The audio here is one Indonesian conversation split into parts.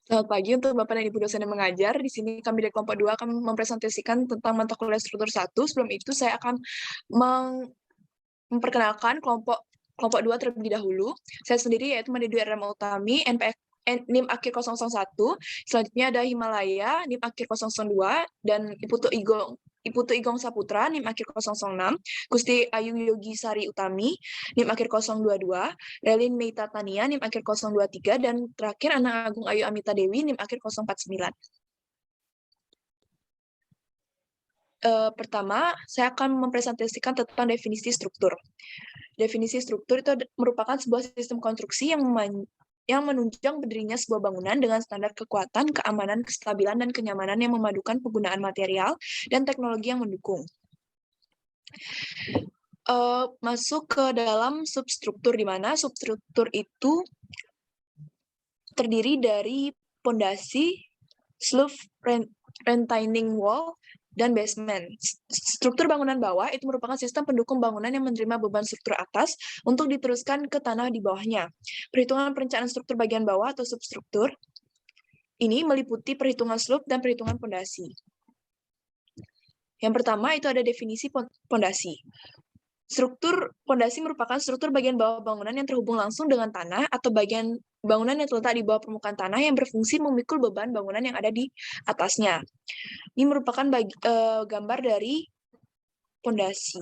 Selamat pagi untuk Bapak dan Ibu dosen yang mengajar. Di sini kami dari kelompok 2 akan mempresentasikan tentang mata kuliah struktur 1. Sebelum itu saya akan memperkenalkan kelompok kelompok 2 terlebih dahulu. Saya sendiri yaitu Made Dwi Rama Utami, NIM akhir 001. Selanjutnya ada Himalaya, NIM akhir 002, dan Iputu Igong Saputra, NIM akhir 006, Gusti Ayu Yogi Sari Utami, NIM akhir 022, Relin Meita Tania, NIM akhir 023, dan terakhir Anang Agung Ayu Amita Dewi, NIM akhir 049. Pertama, saya akan mempresentasikan tentang definisi struktur. Definisi struktur itu merupakan sebuah sistem konstruksi yang menunjang berdirinya sebuah bangunan dengan standar kekuatan, keamanan, kestabilan, dan kenyamanan yang memadukan penggunaan material dan teknologi yang mendukung. Masuk ke dalam substruktur, di mana substruktur itu terdiri dari pondasi, sloof, retaining wall, dan basement. Struktur bangunan bawah itu merupakan sistem pendukung bangunan yang menerima beban struktur atas untuk diteruskan ke tanah di bawahnya. Perhitungan perencanaan struktur bagian bawah atau substruktur ini meliputi perhitungan slope dan perhitungan pondasi. Yang pertama itu ada definisi pondasi. Struktur pondasi merupakan struktur bagian bawah bangunan yang terhubung langsung dengan tanah atau bagian bangunan yang terletak di bawah permukaan tanah yang berfungsi memikul beban bangunan yang ada di atasnya. Ini merupakan gambar dari pondasi.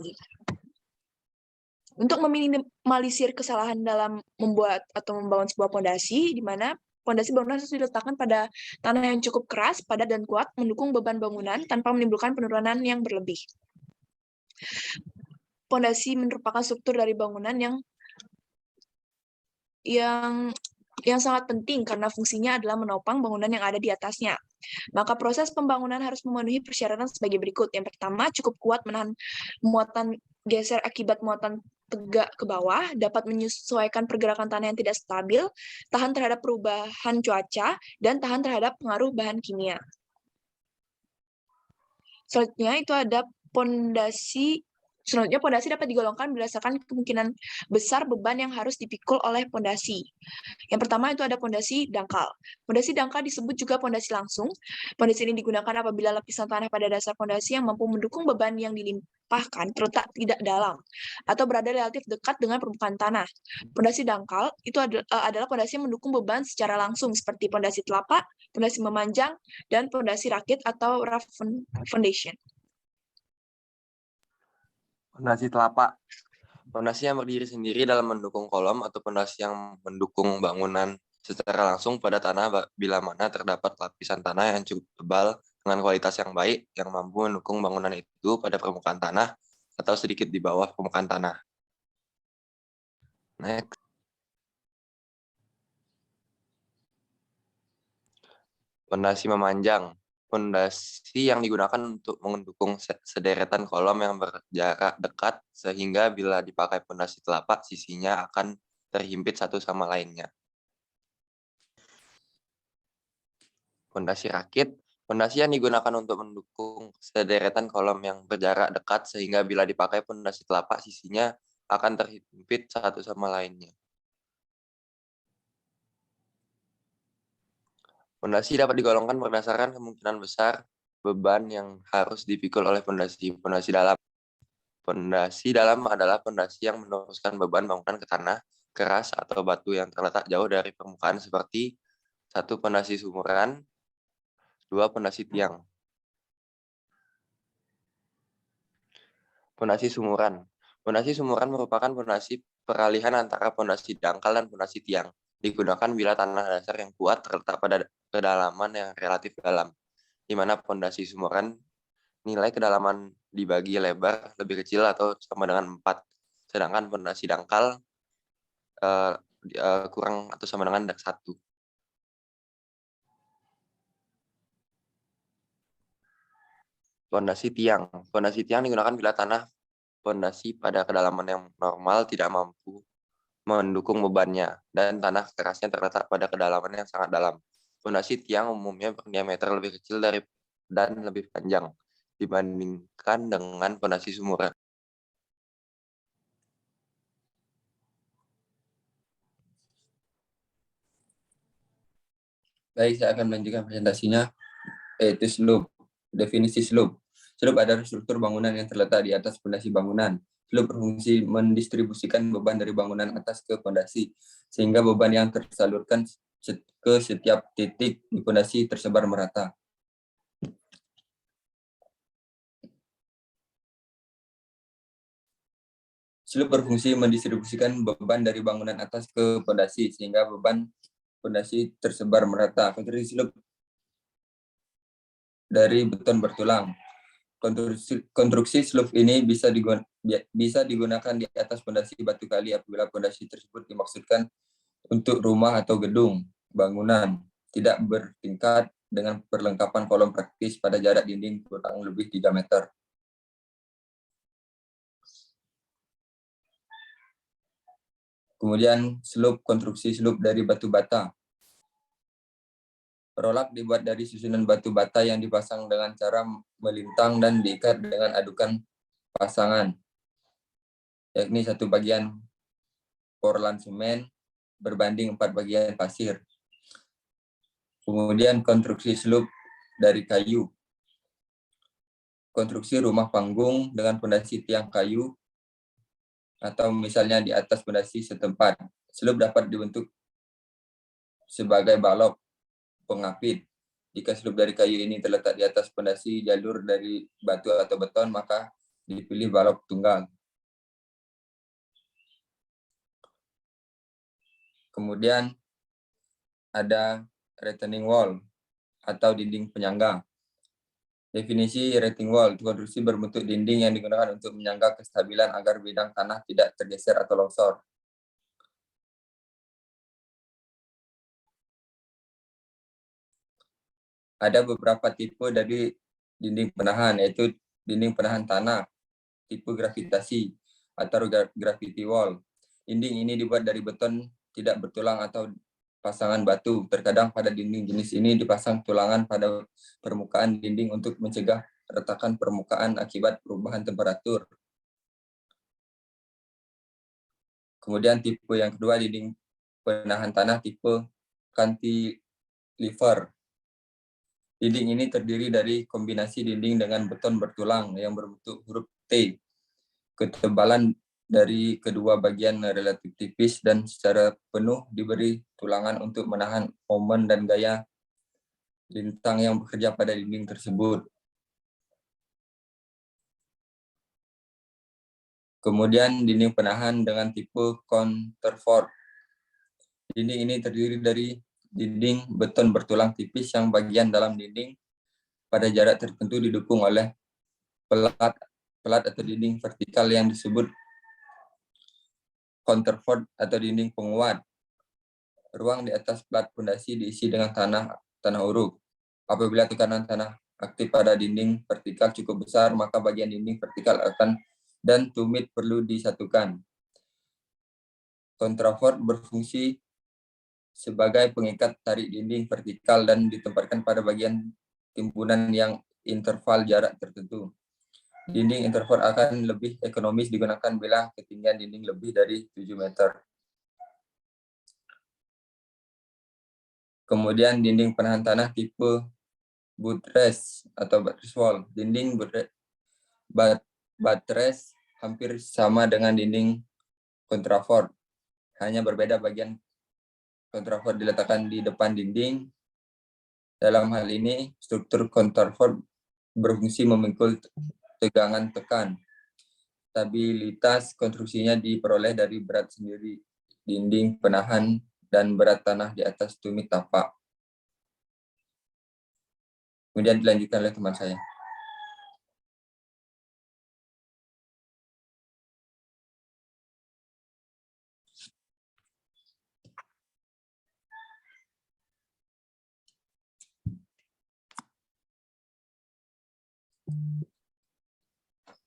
Untuk meminimalisir kesalahan dalam membuat atau membangun sebuah pondasi, di mana pondasi bangunan harus diletakkan pada tanah yang cukup keras, padat, dan kuat, mendukung beban bangunan tanpa menimbulkan penurunan yang berlebih. Pondasi merupakan struktur dari bangunan yang sangat penting karena fungsinya adalah menopang bangunan yang ada di atasnya. Maka proses pembangunan harus memenuhi persyaratan sebagai berikut. Yang pertama, cukup kuat menahan muatan geser akibat muatan tegak ke bawah, dapat menyesuaikan pergerakan tanah yang tidak stabil, tahan terhadap perubahan cuaca, dan tahan terhadap pengaruh bahan kimia. Selanjutnya itu ada pondasi. Selanjutnya, pondasi dapat digolongkan berdasarkan kemungkinan besar beban yang harus dipikul oleh pondasi. Yang pertama itu ada pondasi dangkal. Pondasi dangkal disebut juga pondasi langsung. Pondasi ini digunakan apabila lapisan tanah pada dasar pondasi yang mampu mendukung beban yang dilimpahkan terletak tidak dalam atau berada relatif dekat dengan permukaan tanah. Pondasi dangkal itu adalah pondasi yang mendukung beban secara langsung seperti pondasi telapak, pondasi memanjang, dan pondasi rakit atau rough foundation. Pondasi telapak. Pondasi yang berdiri sendiri dalam mendukung kolom atau pondasi yang mendukung bangunan secara langsung pada tanah bila mana terdapat lapisan tanah yang cukup tebal dengan kualitas yang baik yang mampu mendukung bangunan itu pada permukaan tanah atau sedikit di bawah permukaan tanah. Next. Pondasi memanjang. Pondasi yang digunakan untuk mendukung sederetan kolom yang berjarak dekat sehingga bila dipakai pondasi telapak sisinya akan terhimpit satu sama lainnya. Pondasi rakit. Pondasi yang digunakan untuk mendukung sederetan kolom yang berjarak dekat sehingga bila dipakai pondasi telapak sisinya akan terhimpit satu sama lainnya. Pondasi dapat digolongkan berdasarkan kemungkinan besar beban yang harus dipikul oleh pondasi. Pondasi dalam. Pondasi dalam adalah pondasi yang meneruskan beban bangunan ke tanah keras atau batu yang terletak jauh dari permukaan seperti 1. Pondasi sumuran, 2. Pondasi tiang. Pondasi sumuran. Pondasi sumuran merupakan pondasi peralihan antara pondasi dangkal dan pondasi tiang. Digunakan bila tanah dasar yang kuat terletak pada kedalaman yang relatif dalam, di mana pondasi sumuran nilai kedalaman dibagi lebar lebih kecil atau sama dengan 4, sedangkan pondasi dangkal kurang atau sama dengan 1. Pondasi tiang. Pondasi tiang digunakan bila tanah pondasi pada kedalaman yang normal tidak mampu mendukung bebannya, dan tanah kerasnya terletak pada kedalaman yang sangat dalam. Pondasi tiang umumnya berdiameter lebih kecil dan lebih panjang dibandingkan dengan pondasi sumuran. Baik, saya akan melanjutkan presentasinya, yaitu slope. Definisi slope. Slope adalah struktur bangunan yang terletak di atas fondasi bangunan. Slope berfungsi mendistribusikan beban dari bangunan atas ke fondasi, sehingga beban yang tersalurkan ke setiap titik di fondasi tersebar merata. Slope berfungsi mendistribusikan beban dari bangunan atas ke fondasi, sehingga beban fondasi tersebar merata. Konstruksi slope dari beton bertulang. Konstruksi slope ini bisa digunakan di atas fondasi batu kali apabila fondasi tersebut dimaksudkan untuk rumah atau gedung bangunan tidak bertingkat dengan perlengkapan kolom praktis pada jarak dinding kurang lebih 3 meter. Kemudian konstruksi slope dari batu bata. Prolap dibuat dari susunan batu bata yang dipasang dengan cara melintang dan diikat dengan adukan pasangan, yakni 1 bagian portland semen berbanding 4 bagian pasir. Kemudian konstruksi slope dari kayu. Konstruksi rumah panggung dengan fondasi tiang kayu atau misalnya di atas fondasi setempat. Slope dapat dibentuk sebagai balok pengapit. Jika slope dari kayu ini terletak di atas fondasi jalur dari batu atau beton, maka dipilih balok tunggal. Kemudian ada retaining wall atau dinding penyangga. Definisi retaining wall, konstruksi berbentuk dinding yang digunakan untuk menyangga kestabilan agar bidang tanah tidak tergeser atau longsor. Ada beberapa tipe dari dinding penahan, yaitu dinding penahan tanah, tipe gravitasi, atau gravity wall. Dinding ini dibuat dari beton tidak bertulang atau pasangan batu. Terkadang pada dinding jenis ini dipasang tulangan pada permukaan dinding untuk mencegah retakan permukaan akibat perubahan temperatur. Kemudian tipe yang kedua, dinding penahan tanah tipe cantilever. Dinding ini terdiri dari kombinasi dinding dengan beton bertulang yang berbentuk huruf T. Ketebalan dari kedua bagian relatif tipis dan secara penuh diberi tulangan untuk menahan momen dan gaya lintang yang bekerja pada dinding tersebut. Kemudian dinding penahan dengan tipe counterfort. Dinding ini terdiri dari dinding beton bertulang tipis yang bagian dalam dinding pada jarak tertentu didukung oleh pelat atau dinding vertikal yang disebut counterfort atau dinding penguat. Ruang di atas plat fondasi diisi dengan tanah uruk. Apabila tekanan tanah aktif pada dinding vertikal cukup besar, maka bagian dinding vertikal dan tumit perlu disatukan. Counterfort berfungsi sebagai pengikat tarik dinding vertikal dan ditempatkan pada bagian timbunan yang interval jarak tertentu. Dinding interval akan lebih ekonomis digunakan bila ketinggian dinding lebih dari 7 meter. Kemudian dinding penahan tanah tipe buttress atau buttress wall. Dinding buttress hampir sama dengan dinding counterfort. Hanya berbeda bagian counterfort diletakkan di depan dinding. Dalam hal ini, struktur counterfort berfungsi memikul tegangan tekan. Stabilitas konstruksinya diperoleh dari berat sendiri dinding penahan dan berat tanah di atas tumit tapak. Kemudian dilanjutkan oleh teman saya.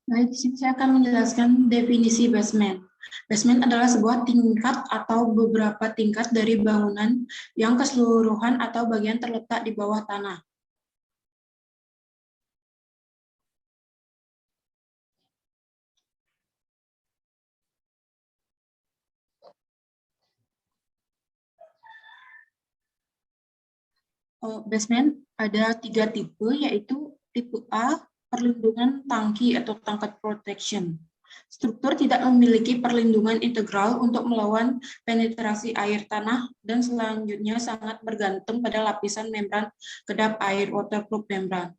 Baik, saya akan menjelaskan definisi basement. Basement adalah sebuah tingkat atau beberapa tingkat dari bangunan yang keseluruhan atau bagian terletak di bawah tanah. Basement ada 3 tipe, yaitu tipe A, perlindungan tangki atau tangkat protection. Struktur tidak memiliki perlindungan integral untuk melawan penetrasi air tanah dan selanjutnya sangat bergantung pada lapisan membran kedap air waterproof membran.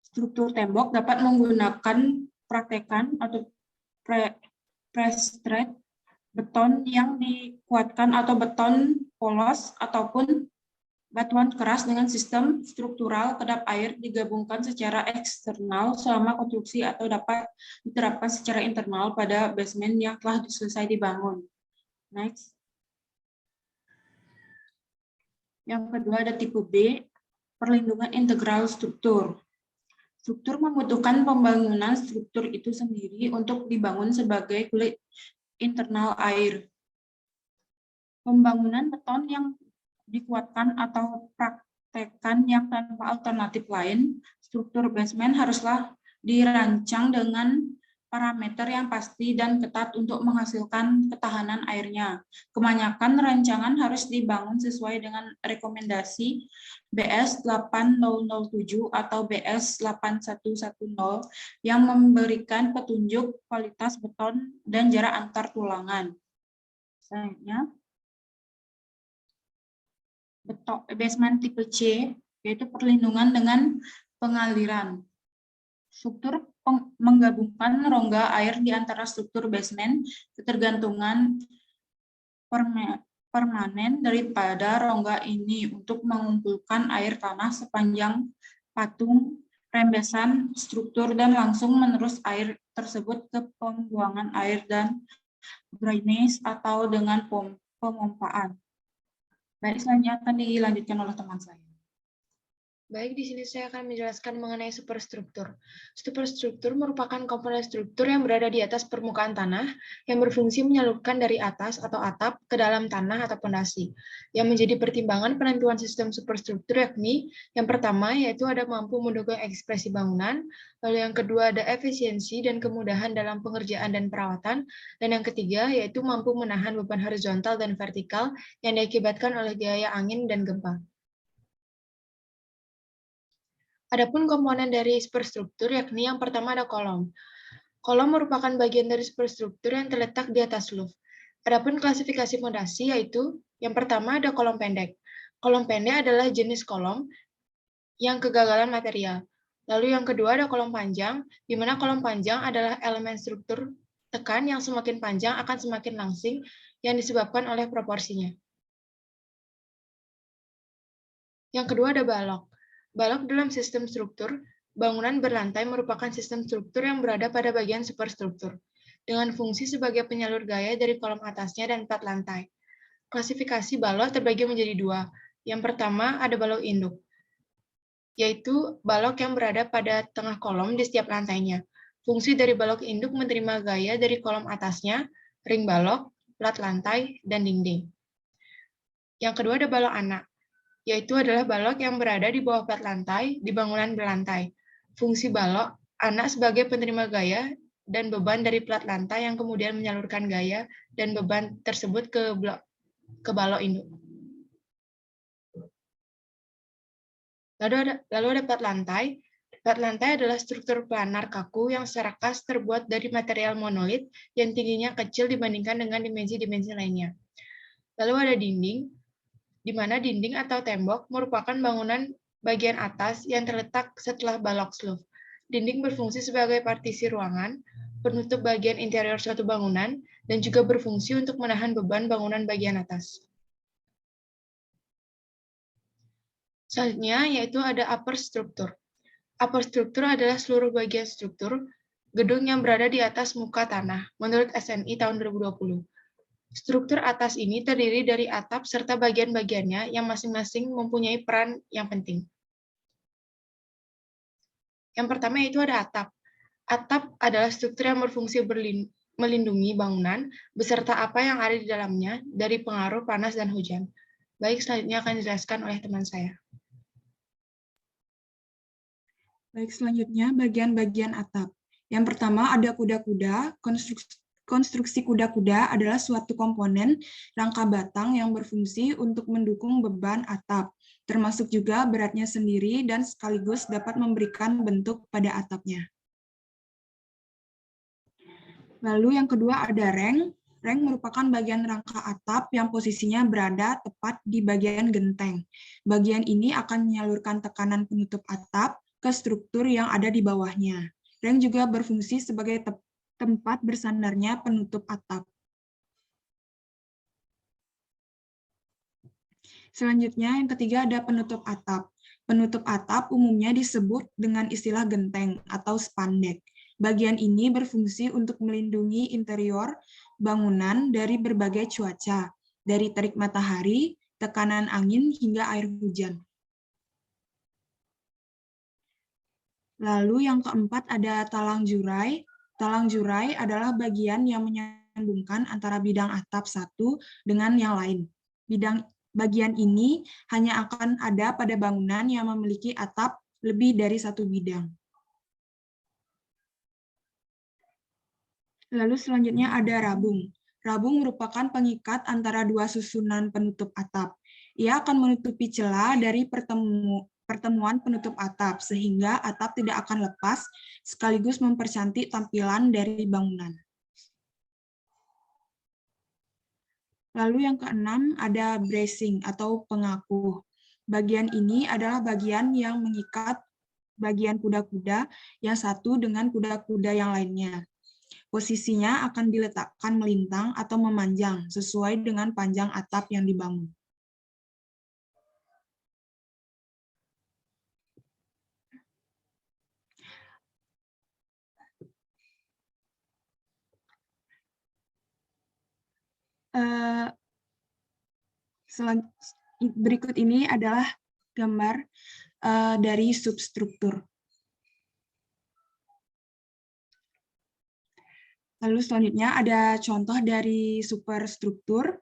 Struktur tembok dapat menggunakan praktekan atau prestrate beton yang dikuatkan atau beton polos ataupun batuan keras dengan sistem struktural kedap air digabungkan secara eksternal selama konstruksi atau dapat diterapkan secara internal pada basement yang telah selesai dibangun. Next. Yang kedua ada tipe B, perlindungan integral struktur. Struktur membutuhkan pembangunan struktur itu sendiri untuk dibangun sebagai kulit internal air. Pembangunan beton yang dikuatkan atau praktekan yang tanpa alternatif lain, struktur basement haruslah dirancang dengan parameter yang pasti dan ketat untuk menghasilkan ketahanan airnya. Kebanyakan rancangan harus dibangun sesuai dengan rekomendasi BS 8007 atau BS 8110 yang memberikan petunjuk kualitas beton dan jarak antar tulangan. Selanjutnya, basement tipe C, yaitu perlindungan dengan pengaliran. Struktur menggabungkan rongga air di antara struktur basement, ketergantungan permanen daripada rongga ini untuk mengumpulkan air tanah sepanjang patung rembesan struktur dan langsung menerus air tersebut ke pembuangan air dan drainase atau dengan pemompaan. Baik, selanjutnya akan dilanjutkan oleh teman saya. Baik, di sini saya akan menjelaskan mengenai superstruktur. Superstruktur merupakan komponen struktur yang berada di atas permukaan tanah yang berfungsi menyalurkan dari atas atau atap ke dalam tanah atau pondasi. Yang menjadi pertimbangan penentuan sistem superstruktur yakni yang pertama yaitu ada mampu mendukung ekspresi bangunan, lalu yang kedua ada efisiensi dan kemudahan dalam pengerjaan dan perawatan, dan yang ketiga yaitu mampu menahan beban horizontal dan vertikal yang diakibatkan oleh gaya angin dan gempa. Adapun komponen dari superstruktur yakni yang pertama ada kolom. Kolom merupakan bagian dari superstruktur yang terletak di atas roof. Adapun klasifikasi fondasi yaitu yang pertama ada kolom pendek. Kolom pendek adalah jenis kolom yang kegagalan material. Lalu yang kedua ada kolom panjang, di mana kolom panjang adalah elemen struktur tekan yang semakin panjang akan semakin langsing yang disebabkan oleh proporsinya. Yang kedua ada balok. Balok dalam sistem struktur, bangunan berlantai merupakan sistem struktur yang berada pada bagian superstruktur, dengan fungsi sebagai penyalur gaya dari kolom atasnya dan plat lantai. Klasifikasi balok terbagi menjadi dua. Yang pertama ada balok induk, yaitu balok yang berada pada tengah kolom di setiap lantainya. Fungsi dari balok induk menerima gaya dari kolom atasnya, ring balok, plat lantai, dan dinding. Yang kedua ada balok anak, yaitu adalah balok yang berada di bawah plat lantai di bangunan berlantai. Fungsi balok anak sebagai penerima gaya dan beban dari plat lantai yang kemudian menyalurkan gaya dan beban tersebut ke balok induk. Lalu ada plat lantai. Plat lantai adalah struktur planar kaku yang secara khas terbuat dari material monolit yang tingginya kecil dibandingkan dengan dimensi-dimensi lainnya. Lalu ada dinding, di mana dinding atau tembok merupakan bangunan bagian atas yang terletak setelah balok roof. Dinding berfungsi sebagai partisi ruangan, penutup bagian interior suatu bangunan, dan juga berfungsi untuk menahan beban bangunan bagian atas. Selanjutnya yaitu ada upper struktur. Upper struktur adalah seluruh bagian struktur gedung yang berada di atas muka tanah, menurut SNI tahun 2020. Struktur atas ini terdiri dari atap serta bagian-bagiannya yang masing-masing mempunyai peran yang penting. Yang pertama yaitu ada atap. Atap adalah struktur yang berfungsi melindungi bangunan beserta apa yang ada di dalamnya dari pengaruh panas dan hujan. Baik, selanjutnya akan dijelaskan oleh teman saya. Baik, selanjutnya bagian-bagian atap. Yang pertama ada kuda-kuda, Konstruksi kuda-kuda adalah suatu komponen rangka batang yang berfungsi untuk mendukung beban atap, termasuk juga beratnya sendiri dan sekaligus dapat memberikan bentuk pada atapnya. Lalu yang kedua ada reng. Reng merupakan bagian rangka atap yang posisinya berada tepat di bagian genteng. Bagian ini akan menyalurkan tekanan penutup atap ke struktur yang ada di bawahnya. Reng juga berfungsi sebagai tempat bersandarnya penutup atap. Selanjutnya, yang ketiga ada penutup atap. Penutup atap umumnya disebut dengan istilah genteng atau spandek. Bagian ini berfungsi untuk melindungi interior bangunan dari berbagai cuaca, dari terik matahari, tekanan angin, hingga air hujan. Lalu yang keempat ada talang jurai. Talang jurai adalah bagian yang menyambungkan antara bidang atap satu dengan yang lain. Bagian ini hanya akan ada pada bangunan yang memiliki atap lebih dari satu bidang. Lalu selanjutnya ada rabung. Rabung merupakan pengikat antara dua susunan penutup atap. Ia akan menutupi celah dari pertemuan penutup atap, sehingga atap tidak akan lepas, sekaligus mempercantik tampilan dari bangunan. Lalu yang keenam ada bracing atau pengakuh. Bagian ini adalah bagian yang mengikat bagian kuda-kuda yang satu dengan kuda-kuda yang lainnya. Posisinya akan diletakkan melintang atau memanjang sesuai dengan panjang atap yang dibangun. Berikut ini adalah gambar dari substruktur. Lalu selanjutnya ada contoh dari superstruktur.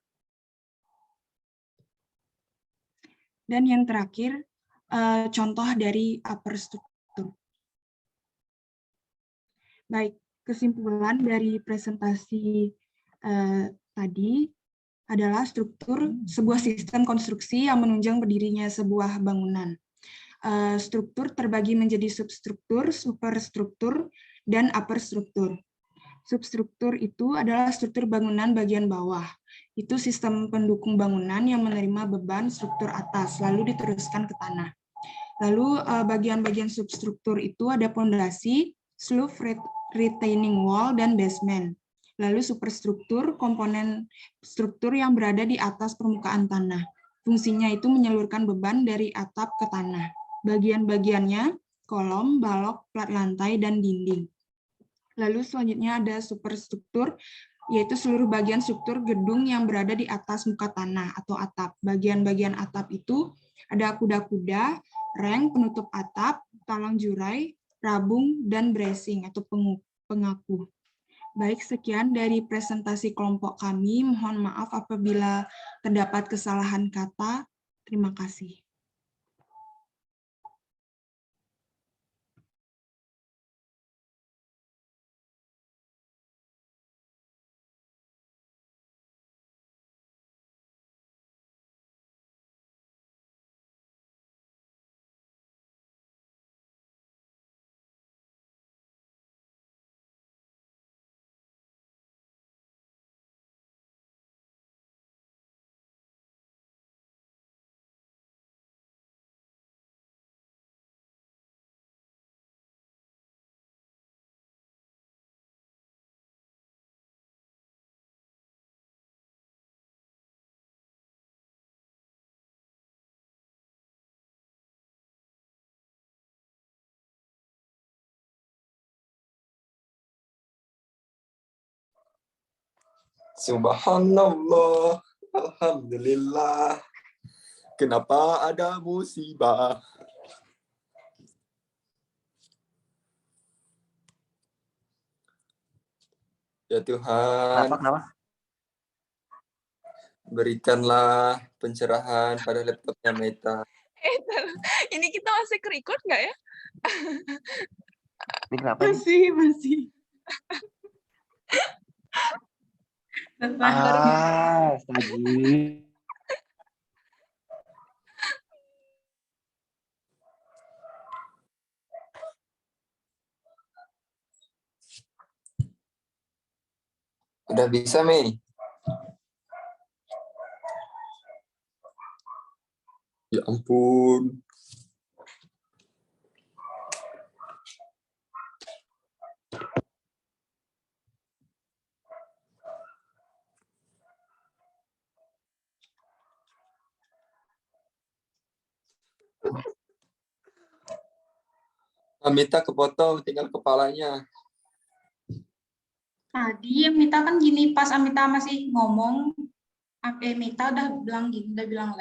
Dan yang terakhir, contoh dari upper struktur. Baik, kesimpulan dari presentasi tadi adalah struktur sebuah sistem konstruksi yang menunjang berdirinya sebuah bangunan. Struktur terbagi menjadi substruktur, superstruktur, dan upper struktur. Substruktur itu adalah struktur bangunan bagian bawah. Itu sistem pendukung bangunan yang menerima beban struktur atas, lalu diteruskan ke tanah. Lalu bagian-bagian substruktur itu ada pondasi, slope, retaining wall, dan basement. Lalu superstruktur, komponen struktur yang berada di atas permukaan tanah. Fungsinya itu menyalurkan beban dari atap ke tanah. Bagian-bagiannya, kolom, balok, plat lantai, dan dinding. Lalu selanjutnya ada superstruktur, yaitu seluruh bagian struktur gedung yang berada di atas muka tanah atau atap. Bagian-bagian atap itu ada kuda-kuda, reng, penutup atap, talang jurai, rabung, dan bracing atau pengakuh. Baik, sekian dari presentasi kelompok kami. Mohon maaf apabila terdapat kesalahan kata. Terima kasih. Subhanallah, alhamdulillah. Kenapa ada musibah? Ya Tuhan, Kenapa? berikanlah pencerahan pada laptopnya Meta. Ini kita masih ke-record nggak ya? Ini kenapa nih? Masih. Astaga. Udah bisa, Mei? Ya ampun. Amita kepotong, tinggal kepalanya. Tadi Mita kan gini, pas Amita masih ngomong, Mita udah bilang gini, udah bilang like.